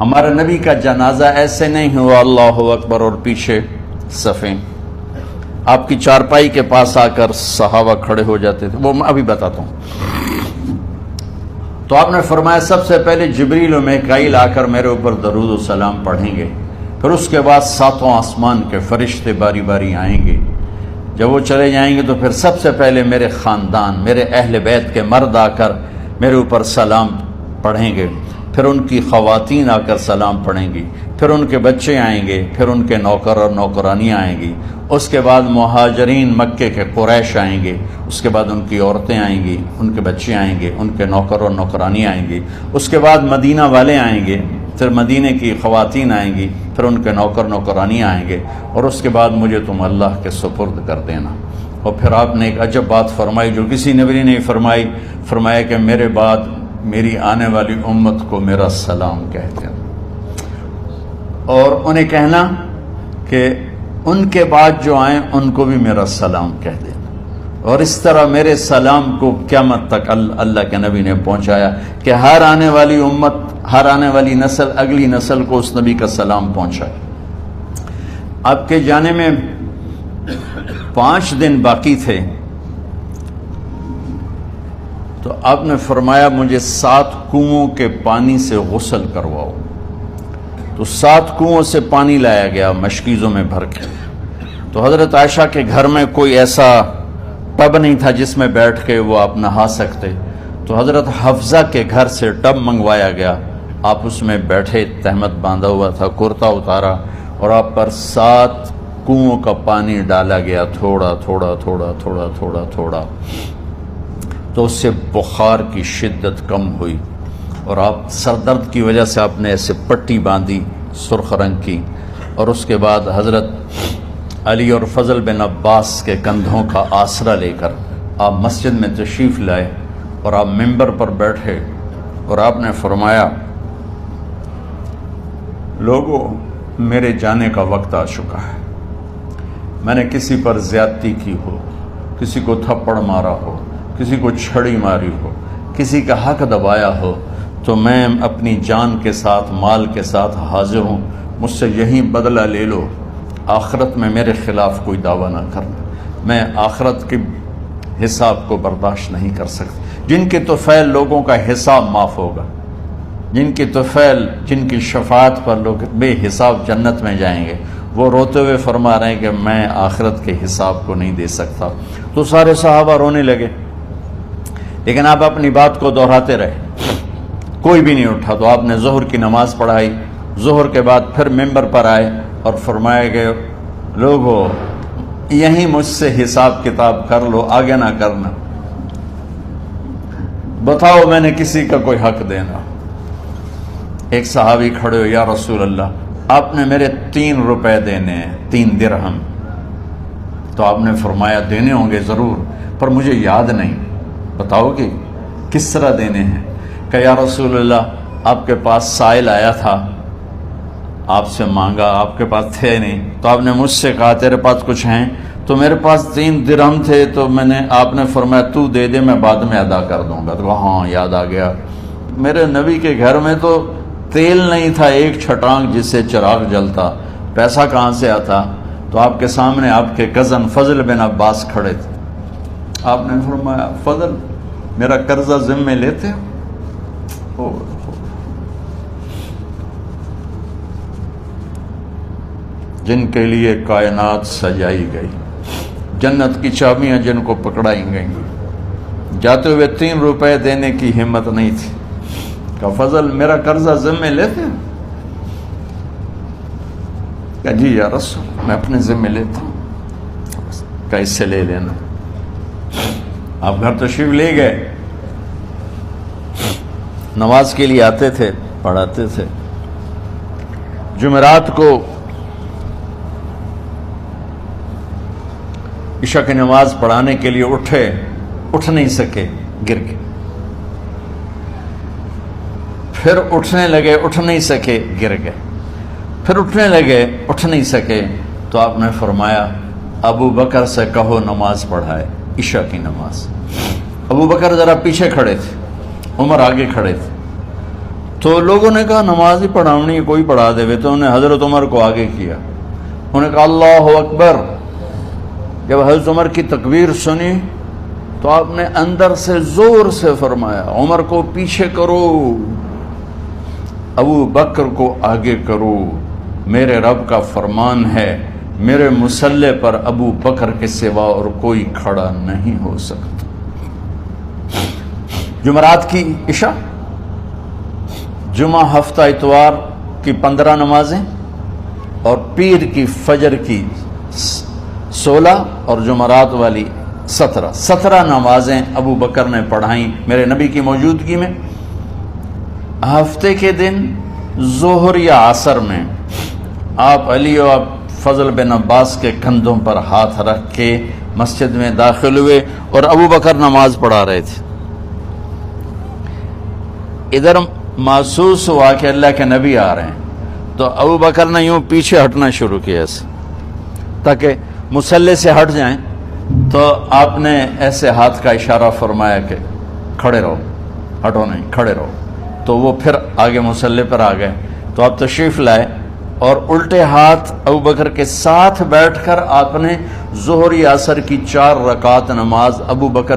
ہمارے نبی کا جنازہ ایسے نہیں ہوا اللہ اکبر اور پیچھے صفیں، آپ کی چارپائی کے پاس آ کر صحابہ کھڑے ہو جاتے تھے، وہ میں ابھی بتاتا ہوں۔ تو آپ نے فرمایا سب سے پہلے جبریل و میکائیل آ کر میرے اوپر درود و سلام پڑھیں گے، پھر اس کے بعد ساتوں آسمان کے فرشتے باری باری آئیں گے۔ جب وہ چلے جائیں گے تو پھر سب سے پہلے میرے خاندان، میرے اہل بیت کے مرد آ کر میرے اوپر سلام پڑھیں گے، پھر ان کی خواتین آ کر سلام پڑھیں گی، پھر ان کے بچے آئیں گے، پھر ان کے نوکر اور نوکرانیاں آئیں گی، اس کے بعد مہاجرین مکے کے قریش آئیں گے، اس کے بعد ان کی عورتیں آئیں گی، ان کے بچے آئیں گے، ان کے نوکر اور نوکرانیاں آئیں گی، اس کے بعد مدینہ والے آئیں گے، پھر مدینے کی خواتین آئیں گی، پھر ان کے نوکر نوکرانیاں آئیں گے، اور اس کے بعد مجھے تم اللہ کے سپرد کر دینا۔ اور پھر آپ نے ایک عجب بات فرمائی جو کسی نبی نے نہیں فرمائی، فرمایا کہ میرے بعد میری آنے والی امت کو میرا سلام کہہ دینا، اور انہیں کہنا کہ ان کے بعد جو آئیں ان کو بھی میرا سلام کہہ دینا۔ اور اس طرح میرے سلام کو قیامت تک اللہ کے نبی نے پہنچایا کہ ہر آنے والی امت، ہر آنے والی نسل، اگلی نسل کو اس نبی کا سلام پہنچائے۔ آپ کے جانے میں 5 دن باقی تھے، تو آپ نے فرمایا مجھے 7 کنوؤں کے پانی سے غسل کرواؤ۔ تو 7 کنوؤں سے پانی لایا گیا مشکیزوں میں بھر کے۔ تو حضرت عائشہ کے گھر میں کوئی ایسا ٹب نہیں تھا جس میں بیٹھ کے وہ آپ نہا سکتے، تو حضرت حفصہ کے گھر سے ٹب منگوایا گیا، آپ اس میں بیٹھے، تہمت باندھا ہوا تھا، کرتا اتارا، اور آپ پر 7 کنوؤں کا پانی ڈالا گیا، تھوڑا تھوڑا تھوڑا تھوڑا تھوڑا تھوڑا، تو اس سے بخار کی شدت کم ہوئی، اور آپ سر درد کی وجہ سے آپ نے ایسے پٹی باندھی سرخ رنگ کی، اور اس کے بعد حضرت علی اور فضل بن عباس کے کندھوں کا آسرا لے کر آپ مسجد میں تشریف لائے، اور آپ ممبر پر بیٹھے، اور آپ نے فرمایا لوگوں میرے جانے کا وقت آ چکا ہے، میں نے کسی پر زیادتی کی ہو، کسی کو تھپڑ مارا ہو، کسی کو چھڑی ماری ہو، کسی کا حق دبایا ہو، تو میں اپنی جان کے ساتھ، مال کے ساتھ حاضر ہوں، مجھ سے یہیں بدلہ لے لو، آخرت میں میرے خلاف کوئی دعویٰ نہ کرنا، میں آخرت کے حساب کو برداشت نہیں کر سکتا۔ جن کے طفیل لوگوں کا حساب معاف ہوگا، جن کی طفیل، جن کی شفاعت پر لوگ بے حساب جنت میں جائیں گے، وہ روتے ہوئے فرما رہے ہیں کہ میں آخرت کے حساب کو نہیں دے سکتا۔ تو سارے صحابہ رونے لگے، لیکن آپ اپنی بات کو دہراتے رہے، کوئی بھی نہیں اٹھا۔ تو آپ نے ظہر کی نماز پڑھائی، ظہر کے بعد پھر ممبر پر آئے اور فرمایا کہ لوگو یہیں مجھ سے حساب کتاب کر لو، آگے نہ کرنا، بتاؤ میں نے کسی کا کوئی حق دینا۔ ایک صحابی کھڑے ہو، یا رسول اللہ آپ نے میرے 3 روپے دینے ہیں، 3 درہم۔ تو آپ نے فرمایا دینے ہوں گے ضرور، پر مجھے یاد نہیں، بتاؤ کہ کس طرح دینے ہیں؟ کہ یا رسول اللہ آپ کے پاس سائل آیا تھا، آپ سے مانگا، آپ کے پاس تھے نہیں، تو آپ نے مجھ سے کہا تیرے پاس کچھ ہیں؟ تو میرے پاس 3 درہم تھے، تو آپ نے فرمایا تو دے دے، میں بعد میں ادا کر دوں گا۔ تو ہاں یاد آ گیا، میرے نبی کے گھر میں تو تیل نہیں تھا ایک چھٹانگ جس سے چراغ جلتا، پیسہ کہاں سے آتا؟ تو آپ کے سامنے آپ کے کزن فضل بن عباس کھڑے تھے، آپ نے فرمایا فضل میرا قرضہ ذمے لیتے ہو؟ جن کے لیے کائنات سجائی گئی، جنت کی چابیاں جن کو پکڑائی گئیں، جاتے ہوئے 3 روپے دینے کی ہمت نہیں تھی، کہ فضل میرا قرضہ ذمے لیتے ہیں؟ کہ جی یا رسول میں اپنے ذمے لیتا ہوں، کہ اس سے لے لینا۔ آپ گھر تشریف لے گئے، نماز کے لیے آتے تھے، پڑھاتے تھے۔ جمعرات کو عشاء کی نماز پڑھانے کے لیے اٹھ نہیں سکے، گر گئے، پھر اٹھنے لگے، اٹھ نہیں سکے، گر گئے، پھر اٹھنے لگے، اٹھ نہیں سکے۔ تو آپ نے فرمایا ابو بکر سے کہو نماز پڑھائے، عشاء کی نماز۔ ابو بکر ذرا پیچھے کھڑے تھے، عمر آگے کھڑے تھے۔ تو لوگوں نے کہا نماز ہی پڑھاونی ہے، کوئی پڑھا دے. تو انہوں نے حضرت عمر کو آگے کیا. انہوں نے کہا اللہ اکبر. جب حضرت عمر کی تکبیر سنی تو آپ نے اندر سے زور سے فرمایا عمر کو پیچھے کرو، ابو بکر کو آگے کرو. میرے رب کا فرمان ہے میرے مصلی پر ابو بکر کے سوا اور کوئی کھڑا نہیں ہو سکتا. جمعرات کی عشاء، جمعہ ہفتہ اتوار کی 15 نمازیں اور پیر کی فجر کی 16 اور جمعرات والی 17 نمازیں ابو بکر نے پڑھائیں میرے نبی کی موجودگی میں. ہفتے کے دن ظہر یا عصر میں آپ علی اور فضل بن عباس کے کندھوں پر ہاتھ رکھ کے مسجد میں داخل ہوئے اور ابو بکر نماز پڑھا رہے تھے. ادھر محسوس ہوا کہ اللہ کے نبی آ رہے ہیں تو ابو بکر نے یوں پیچھے ہٹنا شروع کیا ایسے تاکہ مصلی سے ہٹ جائیں. تو آپ نے ایسے ہاتھ کا اشارہ فرمایا کہ کھڑے رہو، ہٹو نہیں، کھڑے رہو. تو وہ پھر آگے مصلی پر آ گئے. تو آپ تشریف لائے اور الٹے ہاتھ ابو بکر کے ساتھ بیٹھ کر آپ نے ظہر یا عصر کی 4 رکعت نماز ابو بکر